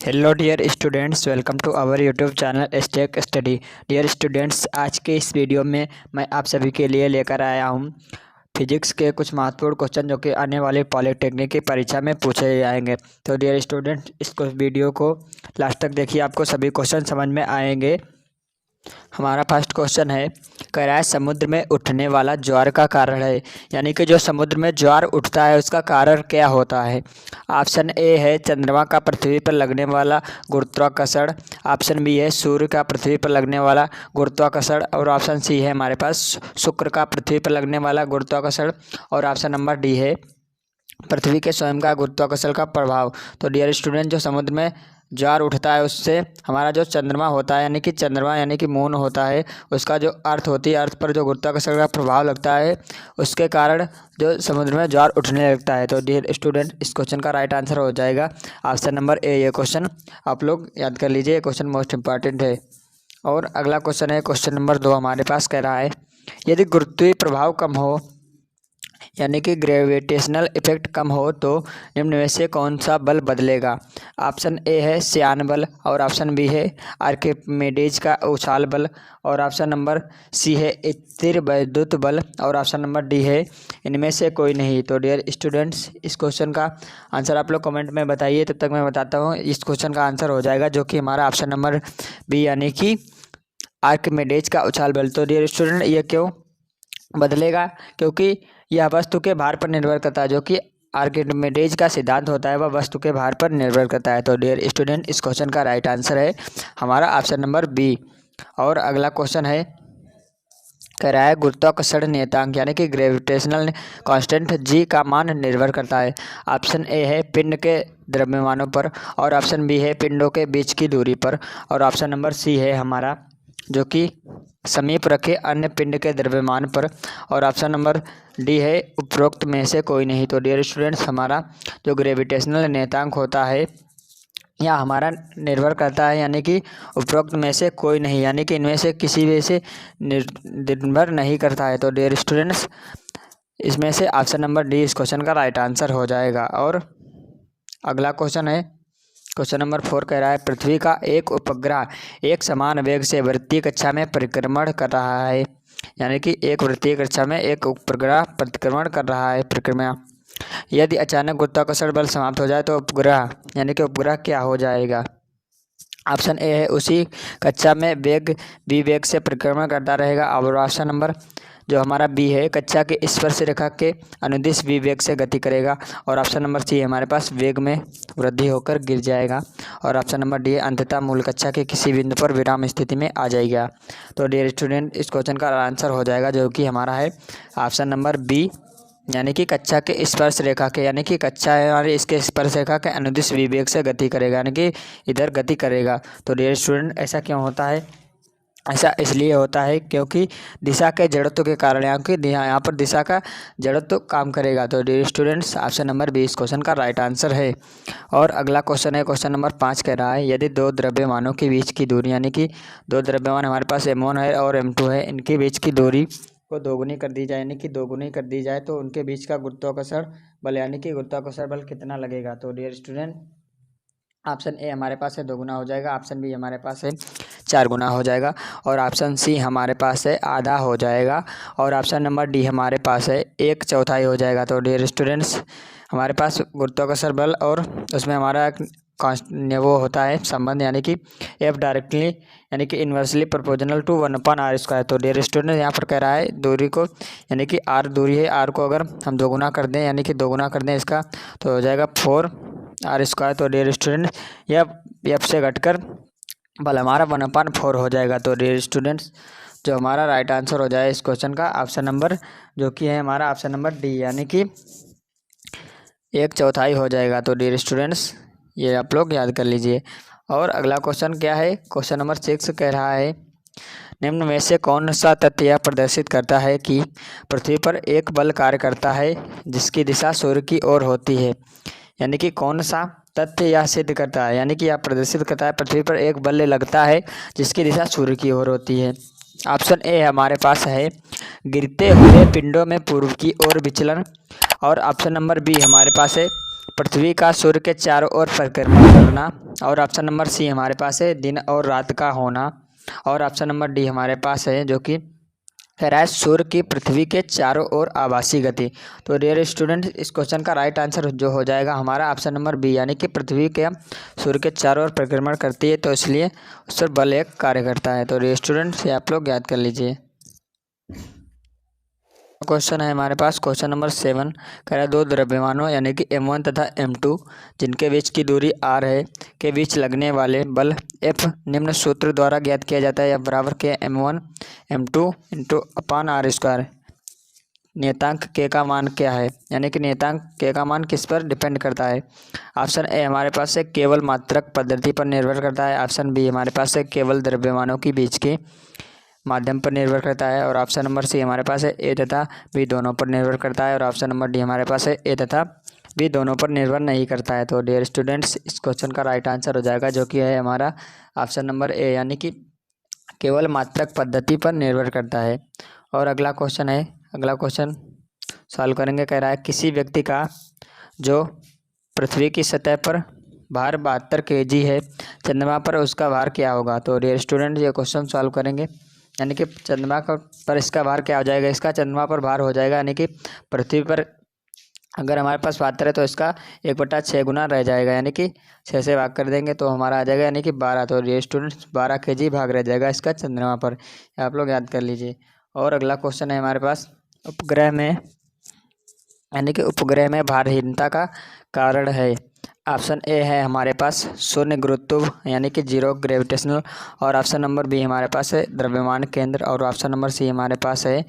Hello dear students, welcome to our YouTube channel stake study. Dear students, आज के इस video में मैं आप सभी के लिए लेकर आया हूं फिजिक्स के कुछ महत्वपूर्ण क्वेश्चन जो कि आने वाली पॉलिटेक्निक की परीक्षा में पूछे जाएंगे। तो डियर स्टूडेंट्स, इस वीडियो को लास्ट तक देखिए, आपको सभी क्वेश्चन समझ में आएंगे। हमारा फर्स्ट क्वेश्चन है, कह रहा है समुद्र में उठने वाला ज्वार का कारण है, यानी कि जो समुद्र में ज्वार उठता है उसका कारण क्या होता है। ऑप्शन ए है चंद्रमा का पृथ्वी पर लगने वाला गुरुत्वाकर्षण, ऑप्शन बी है सूर्य का पृथ्वी पर लगने वाला गुरुत्वाकर्षण, और ऑप्शन सी है हमारे पास शुक्र का पृथ्वी पर लगने वाला गुरुत्वाकर्षण, और ऑप्शन नंबर डी है पृथ्वी के स्वयं का गुरुत्वाकर्षण का प्रभाव। तो डियर स्टूडेंट, जो समुद्र में ज्वार उठता है उससे हमारा जो चंद्रमा होता है, यानी कि मून होता है, उसका जो अर्थ होती है, अर्थ पर जो गुरुत्वाकर्षण का प्रभाव लगता है, उसके कारण जो समुद्र में ज्वार उठने लगता है। तो डियर स्टूडेंट, इस क्वेश्चन का राइट आंसर हो जाएगा ऑप्शन नंबर ए। ये क्वेश्चन आप लोग याद कर लीजिए, ये क्वेश्चन मोस्ट इंपॉर्टेंट है। और अगला क्वेश्चन है क्वेश्चन नंबर 2, हमारे पास कह रहा है यदि गुरुत्वीय प्रभाव कम हो, यानी कि ग्रेविटेशनल इफेक्ट कम हो, तो निम्न में से कौन सा बल बदलेगा। ऑप्शन ए है श्यान बल, और ऑप्शन बी है आर्किमिडीज का उछाल बल, और ऑप्शन नंबर सी है स्थिर वैद्युत बल, और ऑप्शन नंबर डी है इनमें से कोई नहीं। तो डियर स्टूडेंट्स, इस क्वेश्चन का आंसर आप लोग कमेंट में बताइए, तब तक मैं बताता हूँ। इस क्वेश्चन का आंसर हो जाएगा जो कि हमारा ऑप्शन नंबर बी, यानी कि आर्किमिडीज का उछाल बल। तो डियर स्टूडेंट, ये क्यों बदलेगा? क्योंकि यह वस्तु के भार पर निर्भर करता है, जो कि आर्किमिडीज का सिद्धांत होता है, वह वस्तु के भार पर निर्भर करता है। तो डियर स्टूडेंट, इस क्वेश्चन का राइट आंसर है हमारा ऑप्शन नंबर बी। और अगला क्वेश्चन है, कह रहा है गुरुत्वाकर्षण नियतांक, यानी कि ग्रेविटेशनल कांस्टेंट जी का मान निर्भर करता है। ऑप्शन ए है पिंड के द्रव्यमानों पर, और ऑप्शन बी है पिंडों के बीच की दूरी पर, और ऑप्शन नंबर सी है हमारा जो कि समीप रखे अन्य पिंड के द्रव्यमान पर, और ऑप्शन नंबर डी है उपरोक्त में से कोई नहीं। तो डियर स्टूडेंट्स, हमारा जो ग्रेविटेशनल नियतांक होता है या हमारा निर्भर करता है, यानी कि उपरोक्त में से कोई नहीं, यानी कि इनमें से किसी भी से निर्भर नहीं करता है। तो डियर स्टूडेंट्स, इसमें से ऑप्शन नंबर डी इस क्वेश्चन का राइट आंसर हो जाएगा। और अगला क्वेश्चन है क्वेश्चन नंबर 4, कह रहा है पृथ्वी का एक उपग्रह एक समान वेग से वृत्तीय कक्षा में परिक्रमण कर रहा है, यानी कि एक वृत्तीय कक्षा में एक उपग्रह परिक्रमण कर रहा है परिक्रमा। यदि अचानक गुरुत्वाकर्षण बल समाप्त हो जाए तो उपग्रह, यानी कि उपग्रह क्या हो जाएगा। ऑप्शन ए है उसी कक्षा में वेग बी वेग से परिक्रमण करता रहेगा, और ऑप्शन नंबर जो हमारा बी है कक्षा के स्पर्श रेखा के अनुदिश बी वेग से गति करेगा, और ऑप्शन नंबर सी हमारे पास वेग में वृद्धि होकर गिर जाएगा, और ऑप्शन नंबर डी अंततः मूल कक्षा के किसी बिंदु पर विराम स्थिति में आ जाएगा। तो डियर स्टूडेंट, इस क्वेश्चन का आंसर हो जाएगा जो कि हमारा है ऑप्शन नंबर बी, यानी कि कक्षा के स्पर्श रेखा के, यानी कि कक्षा है और इसके स्पर्श रेखा के अनुदिश विवेक से गति करेगा, यानी कि इधर गति करेगा। तो डियर स्टूडेंट, ऐसा क्यों होता है? ऐसा इसलिए होता है क्योंकि दिशा के जड़त्व के कारण, यहाँ पर दिशा का जड़त्व काम करेगा। तो dear students, option number B इस क्वेश्चन का राइट आंसर है। और अगला क्वेश्चन है क्वेश्चन नंबर 5, कह रहा है यदि दो द्रव्यमानों के बीच की दूरी, यानी कि दो द्रव्यमान हमारे पास M1 है और M2 है, इनके बीच की दूरी को दोगुनी कर दी जाए, यानी कि दोगुनी कर दी जाए, तो उनके बीच का गुरुत्वाकर्षण बल, यानी कि गुरुत्वाकर्षण बल कितना लगेगा। तो डियर स्टूडेंट, ऑप्शन ए हमारे पास है 2 गुना हो जाएगा, ऑप्शन बी हमारे पास है 4 गुना हो जाएगा, और ऑप्शन सी हमारे पास है आधा हो जाएगा, और ऑप्शन नंबर डी हमारे पास है 1/4 हो जाएगा। तो डियर स्टूडेंट्स, हमारे पास गुरुत्वाकर्षण बल और उसमें हमारा वो होता है संबंध, यानी कि एफ डायरेक्टली, यानी कि इन्वर्सली प्रोपोर्शनल टू 1/r²। तो डियर स्टूडेंट, यहाँ पर कह रहा है दूरी को, यानी कि r दूरी है, r को अगर हम 2 गुना कर दें, यानी कि 2 गुना कर दें इसका, तो हो जाएगा 4r²। तो डियर स्टूडेंट, यह एफ से घटकर बल हमारा 1/4 हो जाएगा। तो डियर स्टूडेंट्स, जो हमारा राइट आंसर हो जाए इस क्वेश्चन का ऑप्शन नंबर जो कि है हमारा ऑप्शन नंबर डी, यानी कि 1/4 हो जाएगा। तो डियर स्टूडेंट्स, ये आप लोग याद कर लीजिए। और अगला क्वेश्चन क्या है, क्वेश्चन नंबर 6 कह रहा है निम्न में से कौन सा तथ्य यह प्रदर्शित करता है कि पृथ्वी पर एक बल कार्य करता है जिसकी दिशा सूर्य की ओर होती है, यानी कि कौन सा तथ्य यह सिद्ध करता है, यानी कि यह प्रदर्शित करता है पृथ्वी पर एक बल लगता है जिसकी दिशा सूर्य की ओर होती है। ऑप्शन ए हमारे पास है गिरते हुए पिंडों में पूर्व की ओर विचलन, और ऑप्शन नंबर बी हमारे पास है पृथ्वी का सूर्य के चारों ओर परिक्रमा करना। और ऑप्शन नंबर सी हमारे पास है दिन और रात का होना। और ऑप्शन नंबर डी हमारे पास है जो कि कह रहा है सूर्य की पृथ्वी के चारों ओर आभासी गति। तो डियर स्टूडेंट, इस क्वेश्चन का राइट आंसर जो हो जाएगा हमारा ऑप्शन नंबर बी, यानी कि पृथ्वी के सूर्य के चारों ओर परिक्रमा करती है तो इसलिए उस पर बल एक कार्य करता है। तो डियर स्टूडेंट, ये आप लोग याद कर लीजिए। क्वेश्चन है हमारे पास क्वेश्चन नंबर 7, कह रहा है दो द्रव्यमानों यानी कि M1 तथा M2 जिनके बीच की दूरी R है के बीच लगने वाले बल F निम्न सूत्र द्वारा ज्ञात किया जाता है। F बराबर के M1 M2 इंटू अपान R स्क्वायर। नियतांक K का मान क्या है, यानी कि नियतांक K का मान किस पर डिपेंड करता है। ऑप्शन ए हमारे पास है केवल मात्रक पद्धति पर निर्भर करता है। ऑप्शन बी हमारे पास है केवल द्रव्यमानों के बीच के माध्यम पर निर्भर करता है। और ऑप्शन नंबर सी हमारे पास है ए तथा बी दोनों पर निर्भर करता है। और ऑप्शन नंबर डी हमारे पास है ए तथा बी दोनों पर निर्भर नहीं करता है। तो डियर स्टूडेंट्स, इस क्वेश्चन का राइट आंसर हो जाएगा जो कि है हमारा ऑप्शन नंबर ए, यानी कि केवल मात्रक पद्धति पर निर्भर करता है। और अगला क्वेश्चन सॉल्व करेंगे। कह रहा है किसी व्यक्ति का जो पृथ्वी की सतह पर भार 72 kg है, चंद्रमा पर उसका भार क्या होगा। तो डियर स्टूडेंट, ये क्वेश्चन सॉल्व करेंगे, यानी कि चंद्रमा पर इसका भार क्या हो जाएगा। इसका चंद्रमा पर भार हो जाएगा, यानी कि पृथ्वी पर अगर हमारे पास 72 है तो इसका 1/6 गुना रह जाएगा, यानी कि 6 से भाग कर देंगे तो हमारा आ जाएगा यानी कि 12। तो ये स्टूडेंट्स 12 kg भाग रह जाएगा इसका चंद्रमा पर, आप लोग याद कर लीजिए। और अगला क्वेश्चन है हमारे पास उपग्रह में, यानी कि उपग्रह में भारहीनता का कारण है। ऑप्शन ए है हमारे पास शून्य गुरुत्व, यानी कि जीरो ग्रेविटेशनल। और ऑप्शन नंबर बी हमारे पास है द्रव्यमान केंद्र। और ऑप्शन नंबर सी हमारे पास है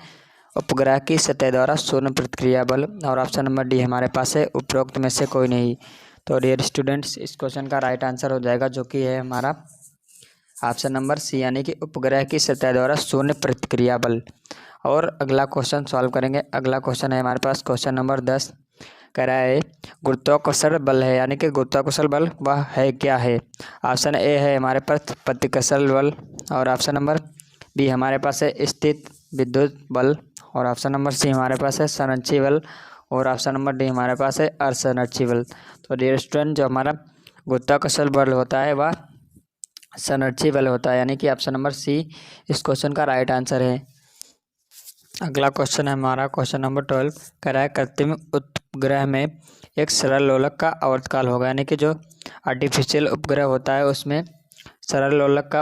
उपग्रह की सतह द्वारा शून्य प्रतिक्रिया बल। और ऑप्शन नंबर डी हमारे पास है उपरोक्त में से कोई नहीं। तो डियर स्टूडेंट्स, इस क्वेश्चन का राइट आंसर हो जाएगा जो कि है हमारा ऑप्शन नंबर सी, यानी कि उपग्रह की सतह द्वारा शून्य प्रतिक्रिया बल। और अगला क्वेश्चन सॉल्व करेंगे। अगला क्वेश्चन है हमारे पास क्वेश्चन नंबर 10, कह रहा है गुरुत्वाकर्षण बल है, यानी कि गुरुत्वाकर्षण बल वह है क्या है। ऑप्शन ए है हमारे पास प्रतिकर्षण बल। और ऑप्शन नंबर बी हमारे पास है स्थित विद्युत बल। और ऑप्शन नंबर सी हमारे पास है संरक्षी बल। और ऑप्शन नंबर डी हमारे पास है असंरक्षी बल। तो डियर स्टूडेंट, जो हमारा गुरुत्वाकर्षण बल होता है वह संरक्षी बल होता है, यानी कि ऑप्शन नंबर सी इस क्वेश्चन का राइट आंसर है। अगला क्वेश्चन है हमारा क्वेश्चन नंबर 12, कह रहा है कृत्रिम उपग्रह में एक सरल लोलक का आवर्तकाल होगा, यानी कि जो आर्टिफिशियल उपग्रह होता है उसमें सरल लोलक का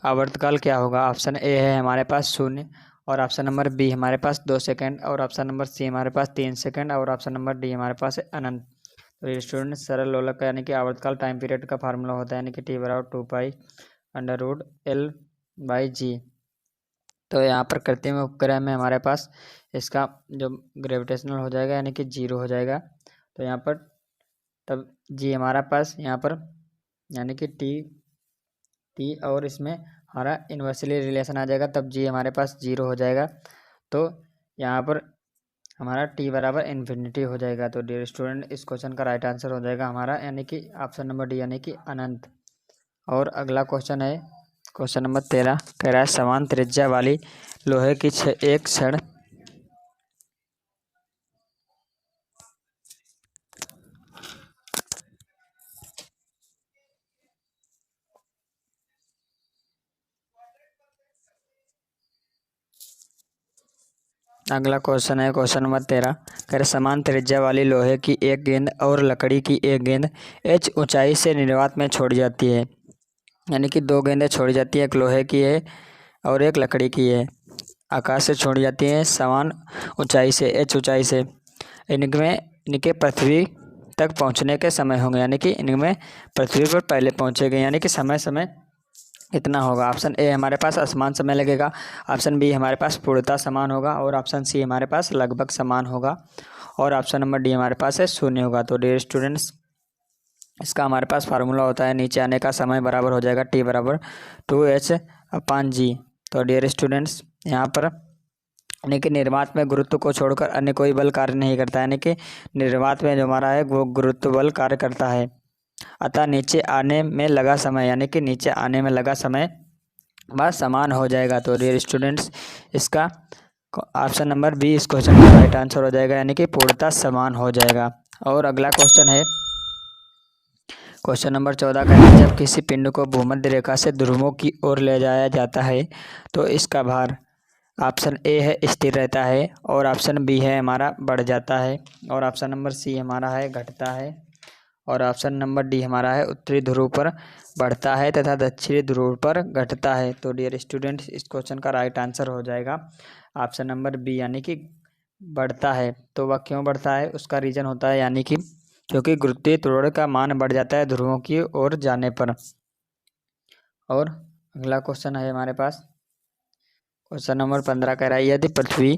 आवर्तकाल क्या होगा। ऑप्शन ए है हमारे पास 0। और ऑप्शन नंबर बी हमारे पास 2 सेकंड। और ऑप्शन नंबर सी हमारे पास 3 सेकंड। और ऑप्शन नंबर डी हमारे पास है अनंत। तो स्टूडेंट, सरल लोलक का यानी कि आवर्तकाल टाइम पीरियड का फार्मूला होता है, यानी कि टी बराबर 2π√L/g। तो यहाँ पर कृत्रिम उपग्रह में हमारे पास इसका जो ग्रेविटेशनल हो जाएगा यानी कि 0 हो जाएगा। तो यहाँ पर तब जी हमारा पास यहाँ पर यानी कि टी और इसमें हमारा इन्वर्सली रिलेशन आ जाएगा, तब जी हमारे पास 0 हो जाएगा। तो यहाँ पर हमारा टी बराबर इन्फिनिटी हो जाएगा। तो डियर स्टूडेंट, इस क्वेश्चन का राइट आंसर हो जाएगा हमारा यानी कि ऑप्शन नंबर डी, यानी कि अनंत। और अगला क्वेश्चन है क्वेश्चन नंबर 13, कह रहा है समान त्रिज्या वाली लोहे की एक छड़ अगला क्वेश्चन है क्वेश्चन नंबर 13, कह रहे समान त्रिज्या वाली लोहे की एक गेंद और लकड़ी की एक गेंद h ऊंचाई से निर्वात में छोड़ी जाती है, यानी कि 2 गेंदें छोड़ी जाती है, एक लोहे की है और एक लकड़ी की है, आकाश से छोड़ी जाती हैं समान ऊंचाई से h ऊंचाई से। इनके पृथ्वी तक पहुंचने के समय होंगे, यानी कि इनमें पृथ्वी पर पहले पहुंचेंगे, यानी कि समय इतना होगा। ऑप्शन ए हमारे पास असमान समय लगेगा। ऑप्शन बी हमारे पास पूर्णतः समान होगा। और ऑप्शन सी हमारे पास लगभग समान होगा। और ऑप्शन नंबर डी हमारे पास है 0 होगा। तो डियर स्टूडेंट्स, इसका हमारे पास फार्मूला होता है नीचे आने का समय बराबर हो जाएगा टी बराबर 2h/g। तो डियर स्टूडेंट्स, यहाँ पर यानी कि निर्वात में गुरुत्व को छोड़कर अन्य कोई बल कार्य नहीं करता है, यानी कि निर्वात में जो हमारा है वो गुरुत्व बल कार्य करता है। अतः नीचे आने में लगा समय, यानी कि नीचे आने में लगा समय वह समान हो जाएगा। तो डियर स्टूडेंट्स, इसका ऑप्शन नंबर बी इस क्वेश्चन का राइट आंसर हो जाएगा, यानी कि पूर्णतः समान हो जाएगा। और अगला क्वेश्चन है क्वेश्चन नंबर 14 का है, जब किसी पिंड को भूमध्य रेखा से ध्रुवों की ओर ले जाया जाता है तो इसका भार ऑप्शन ए है स्थिर रहता है, और ऑप्शन बी है हमारा बढ़ जाता है, और ऑप्शन नंबर सी हमारा है घटता है, और ऑप्शन नंबर डी हमारा है उत्तरी ध्रुव पर बढ़ता है तथा दक्षिणी ध्रुव पर घटता है। तो डियर स्टूडेंट्स, इस क्वेश्चन का राइट आंसर हो जाएगा ऑप्शन नंबर बी, यानी कि बढ़ता है। तो वह क्यों बढ़ता है, उसका रीज़न होता है यानी कि क्योंकि गुरुत्वीय त्वरण का मान बढ़ जाता है ध्रुवों की ओर जाने पर। और अगला क्वेश्चन है हमारे पास, क्वेश्चन नंबर 15 कह रहा है, यदि पृथ्वी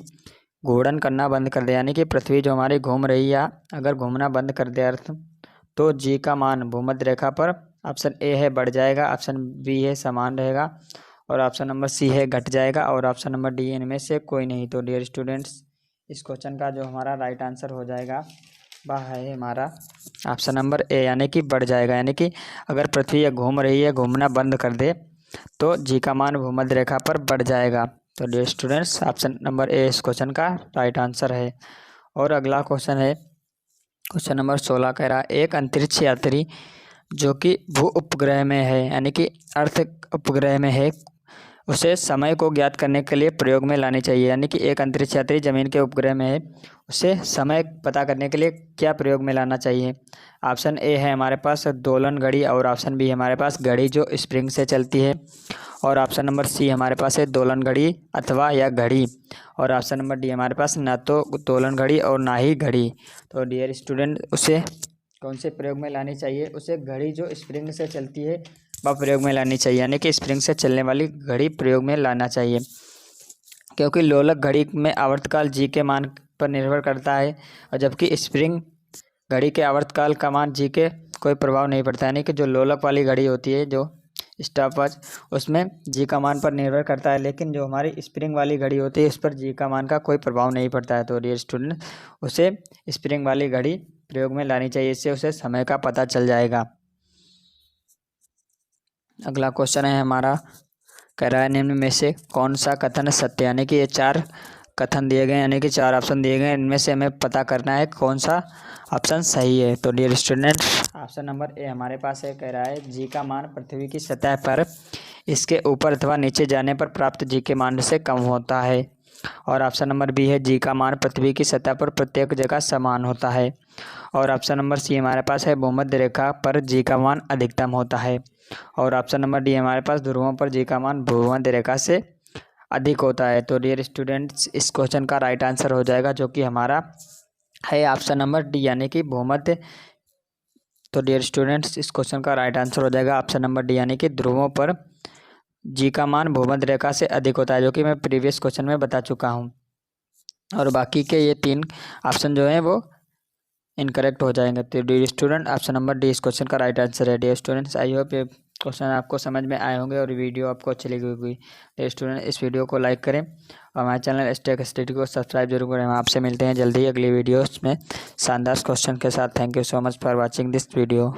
घूर्णन करना बंद कर दे, यानी कि पृथ्वी जो हमारी घूम रही है अगर घूमना बंद कर दे अर्थ, तो जी का मान भूमध्य रेखा पर ऑप्शन ए है बढ़ जाएगा, ऑप्शन बी है समान रहेगा, और ऑप्शन नंबर सी है घट जाएगा, और ऑप्शन नंबर डी इनमें से कोई नहीं। तो डियर स्टूडेंट्स, इस क्वेश्चन का जो हमारा राइट आंसर हो जाएगा वह है हमारा ऑप्शन नंबर ए, यानी कि बढ़ जाएगा। यानी कि अगर पृथ्वी घूम रही है घूमना बंद कर दे तो जी का मान भूमध्य रेखा पर बढ़ जाएगा। तो dear students, option number A इस क्वेश्चन का राइट आंसर है। और अगला क्वेश्चन है क्वेश्चन नंबर 16 कह रहा है, एक अंतरिक्ष यात्री जो कि भू उपग्रह में है, यानी कि अर्थ उपग्रह में है, उसे समय को ज्ञात करने के लिए प्रयोग में लानी चाहिए। यानी कि एक अंतरिक्ष यात्री जमीन के उपग्रह में है, उसे समय पता करने के लिए क्या प्रयोग में लाना चाहिए। ऑप्शन ए है हमारे पास दोलन घड़ी, और ऑप्शन बी हमारे पास घड़ी जो स्प्रिंग से चलती है, और ऑप्शन नंबर सी हमारे पास है दोलन घड़ी अथवा या घड़ी, और ऑप्शन नंबर डी हमारे पास ना तो दोलन घड़ी और ना ही घड़ी। तो डियर स्टूडेंट, उसे कौन से प्रयोग में लानी चाहिए, उसे घड़ी जो स्प्रिंग से चलती है वह प्रयोग में लानी चाहिए, यानी कि स्प्रिंग से चलने वाली घड़ी प्रयोग में लाना चाहिए, क्योंकि लोलक घड़ी में आवर्तकाल जी के मान पर निर्भर करता है, और जबकि स्प्रिंग घड़ी के आवर्तकाल का मान जी के कोई प्रभाव नहीं पड़ता। यानी कि जो लोलक वाली घड़ी होती है जो स्टॉपवॉच, उसमें जी का मान पर निर्भर करता है, लेकिन जो हमारी स्प्रिंग वाली घड़ी होती है उस पर जी का मान का कोई प्रभाव नहीं पड़ता है। तो डियर स्टूडेंट, उसे स्प्रिंग वाली घड़ी प्रयोग में लानी चाहिए, इससे उसे समय का पता चल जाएगा। अगला क्वेश्चन है हमारा, कह रहा है निम्न में से कौन सा कथन सत्य, यानी कि ये 4 कथन दिए गए, यानी कि 4 ऑप्शन दिए गए, इनमें से हमें पता करना है कौन सा ऑप्शन सही है। तो dear student, option number A हमारे पास है, कह रहा है जी का मान पृथ्वी की सतह पर इसके ऊपर अथवा नीचे जाने पर प्राप्त जी के मान से कम होता है, और ऑप्शन नंबर बी है जी का मान पृथ्वी की सतह पर प्रत्येक जगह समान होता है, और ऑप्शन नंबर सी हमारे पास है भूमध्य रेखा पर जी का मान अधिकतम होता है, और ऑप्शन नंबर डी हमारे पास ध्रुवों पर जी का मान भूमध्य रेखा से अधिक होता है। तो डियर स्टूडेंट्स, इस क्वेश्चन का राइट आंसर हो जाएगा जो कि हमारा है ऑप्शन नंबर डी, यानी कि भूमध्य। तो डियर स्टूडेंट्स, इस क्वेश्चन का राइट आंसर हो जाएगा ऑप्शन नंबर डी, यानी कि ध्रुवों पर जी का मान भूमध्य रेखा से अधिक होता है, जो कि मैं प्रीवियस क्वेश्चन में बता चुका हूँ। और बाकी के ये 3 ऑप्शन जो हैं वो इनकरेक्ट हो जाएंगे। तो dear student, option number D इस क्वेश्चन का राइट आंसर है। डियर स्टूडेंट्स, आई होप ये क्वेश्चन आपको समझ में आए होंगे और वीडियो आपको अच्छी लगी होगी। डियर स्टूडेंट, इस वीडियो को लाइक करें और हमारे चैनल एसटेक स्टडी को सब्सक्राइब जरूर करें। हम आपसे मिलते हैं जल्दी ही अगली वीडियोस में शानदार क्वेश्चन के साथ। Thank you so much for watching this video.